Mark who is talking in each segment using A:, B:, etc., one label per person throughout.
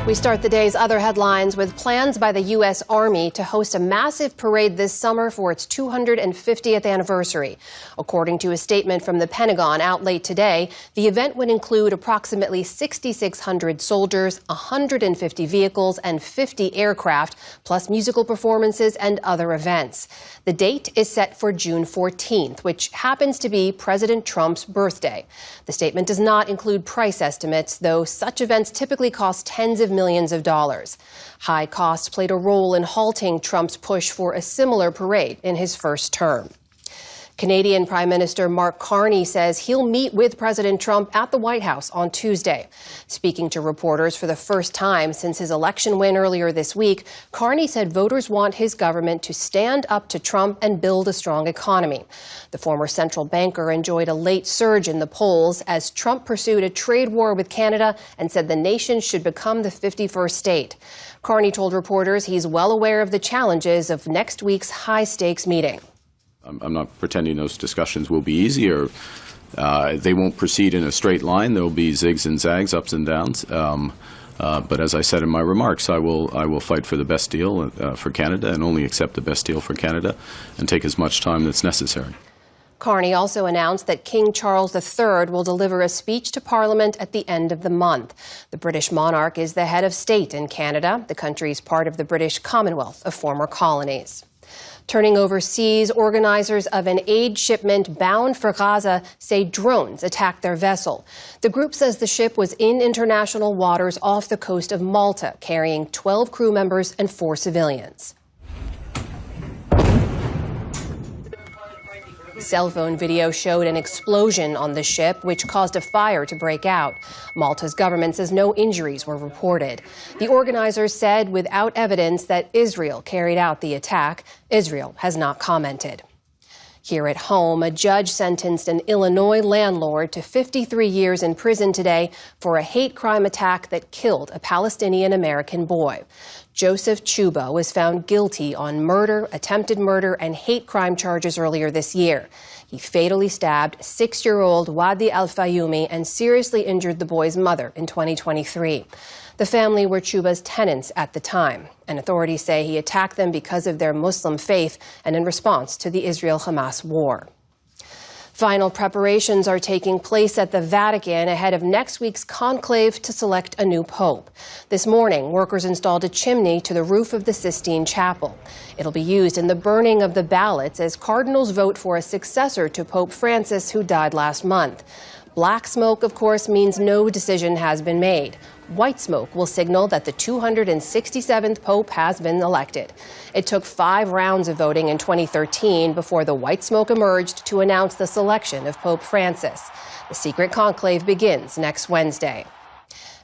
A: We start the day's other headlines with plans by the U.S. Army to host a massive parade this summer for its 250th anniversary. According to a statement from the Pentagon out late today, the event would include approximately 6,600 soldiers, 150 vehicles, and 50 aircraft, plus musical performances and other events. The date is set for June 14th, which happens to be President Trump's birthday. The statement does not include price estimates, though such events typically cost tens of millions of dollars. High costs played a role in halting Trump's push for a similar parade in his first term. Canadian Prime Minister Mark Carney says he'll meet with President Trump at the White House on Tuesday. Speaking to reporters for the first time since his election win earlier this week, Carney said voters want his government to stand up to Trump and build a strong economy. The former central banker enjoyed a late surge in the polls as Trump pursued a trade war with Canada and said the nation should become the 51st state. Carney told reporters he's well aware of the challenges of next week's high-stakes meeting.
B: I'm not pretending those discussions will be easy or they won't proceed in a straight line. There will be zigs and zags, ups and downs. But as I said in my remarks, I will fight for the best deal for Canada and only accept the best deal for Canada and take as much time that's necessary.
A: Carney also announced that King Charles III will deliver a speech to Parliament at the end of the month. The British monarch is the head of state in Canada. The country is part of the British Commonwealth of former colonies. Turning overseas, organizers of an aid shipment bound for Gaza say drones attacked their vessel. The group says the ship was in international waters off the coast of Malta, carrying 12 crew members and 4 civilians. Cell phone video showed an explosion on the ship, which caused a fire to break out. Malta's government says no injuries were reported. The organizers said without evidence that Israel carried out the attack. Israel has not commented. Here at home, a judge sentenced an Illinois landlord to 53 years in prison today for a hate crime attack that killed a Palestinian-American boy. Joseph Chuba was found guilty on murder, attempted murder, and hate crime charges earlier this year. He fatally stabbed 6-year-old Wadi Al-Fayumi and seriously injured the boy's mother in 2023. The family were Chuba's tenants at the time, and authorities say he attacked them because of their Muslim faith and in response to the Israel-Hamas war. Final preparations are taking place at the Vatican ahead of next week's conclave to select a new pope. This morning, workers installed a chimney to the roof of the Sistine Chapel. It'll be used in the burning of the ballots as cardinals vote for a successor to Pope Francis, who died last month. Black smoke, of course, means no decision has been made. White smoke will signal that the 267th Pope has been elected. It took 5 rounds of voting in 2013 before the white smoke emerged to announce the selection of Pope Francis. The secret conclave begins next Wednesday.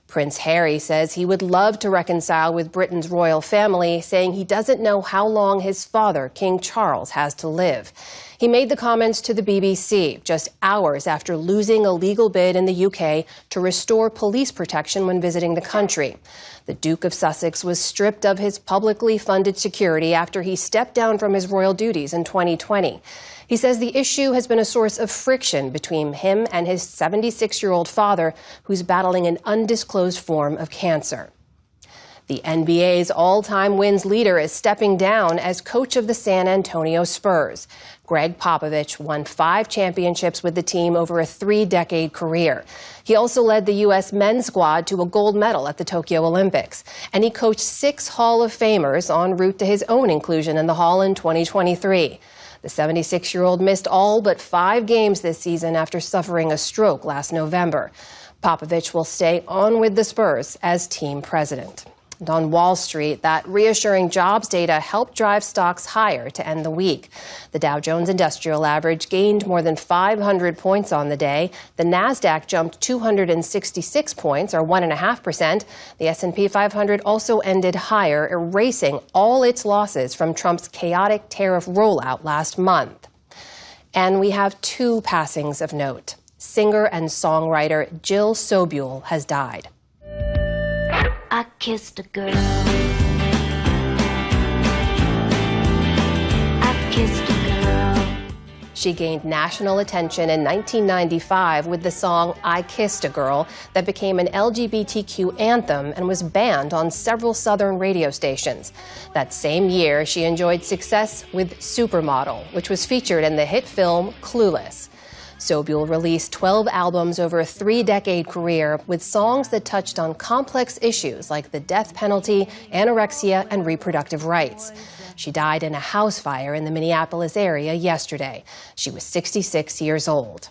A: Prince Harry says he would love to reconcile with Britain's royal family, saying he doesn't know how long his father, King Charles, has to live. He made the comments to the BBC just hours after losing a legal bid in the UK to restore police protection when visiting the country. The Duke of Sussex was stripped of his publicly funded security after he stepped down from his royal duties in 2020. He says the issue has been a source of friction between him and his 76-year-old father, who's battling an undisclosed form of cancer. The NBA's all-time wins leader is stepping down as coach of the San Antonio Spurs. Greg Popovich won 5 championships with the team over a 3-decade career. He also led the U.S. men's squad to a gold medal at the Tokyo Olympics. And he coached 6 Hall of Famers en route to his own inclusion in the Hall in 2023. The 76-year-old missed all but 5 games this season after suffering a stroke last November. Popovich will stay on with the Spurs as team president. And on Wall Street, that reassuring jobs data helped drive stocks higher to end the week. The Dow Jones Industrial Average gained more than 500 points on the day. The Nasdaq jumped 266 points, or 1.5%. The S&P 500 also ended higher, erasing all its losses from Trump's chaotic tariff rollout last month. And we have 2 passings of note. Singer and songwriter Jill Sobule has died.
C: I kissed a girl. I kissed a girl.
A: She gained national attention in 1995 with the song I Kissed a Girl that became an LGBTQ anthem and was banned on several Southern radio stations. That same year, she enjoyed success with Supermodel, which was featured in the hit film Clueless. Sobule released 12 albums over a 3-decade career with songs that touched on complex issues like the death penalty, anorexia, and reproductive rights. She died in a house fire in the Minneapolis area yesterday. She was 66 years old.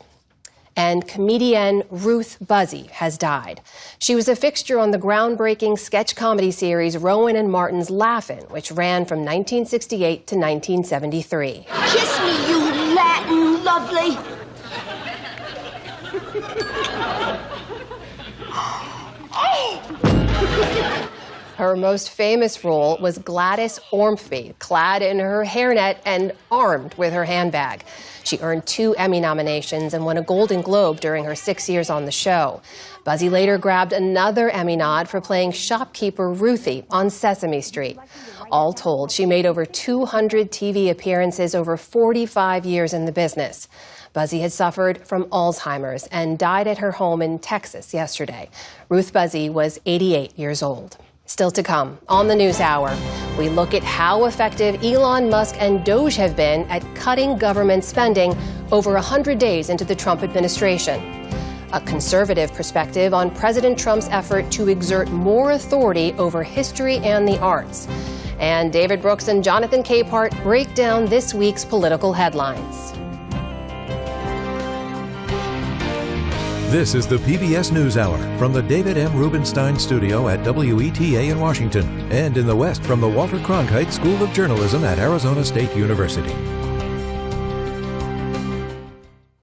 A: And comedian Ruth Buzzi has died. She was a fixture on the groundbreaking sketch comedy series Rowan and Martin's Laugh-In, which ran from 1968 to 1973.
D: Kiss me, you Latin lovely.
A: Her most famous role was Gladys Ormsby, clad in her hairnet and armed with her handbag. She earned 2 Emmy nominations and won a Golden Globe during her 6 years on the show. Buzzi later grabbed another Emmy nod for playing shopkeeper Ruthie on Sesame Street. All told, she made over 200 TV appearances over 45 years in the business. Buzzi had suffered from Alzheimer's and died at her home in Texas yesterday. Ruth Buzzi was 88 years old. Still to come on the News Hour, we look at how effective Elon Musk and Doge have been at cutting government spending over 100 days into the Trump administration. A conservative perspective on President Trump's effort to exert more authority over history and the arts. And David Brooks and Jonathan Capehart break down this week's political headlines.
E: This is the PBS NewsHour from the David M. Rubenstein Studio at WETA in Washington and in the West from the Walter Cronkite School of Journalism at Arizona State University.